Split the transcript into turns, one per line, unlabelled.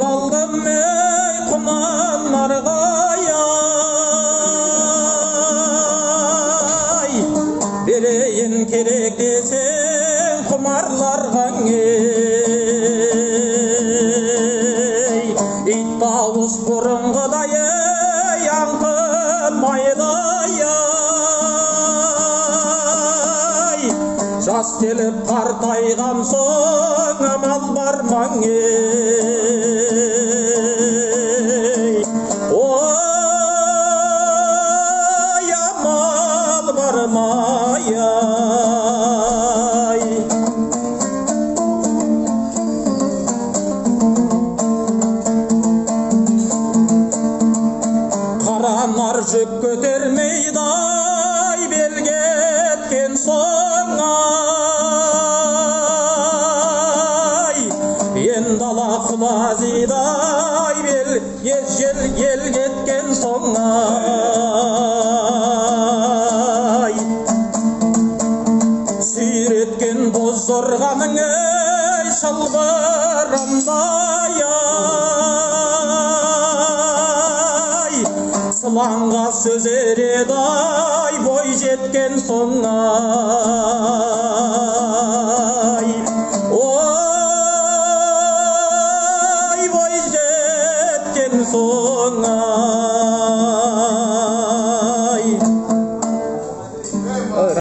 кетіп алдым ей құнан марғай, берейін керек десең құмарларға ей, ит дауыс бұрынғыдай ей аңқымайды ай, жас келіп қартайған соң амал бар маң ей, ой амал бар май ай. Қаранар жүк көтермейді ай бел кеткен соң ай, енді ала құлазидай бел жел ел кеткен соң ай, сүйреткен боз зорғаның ей шылбырындай ай, сылаңға сөз ереді ай бой жеткен соң ай.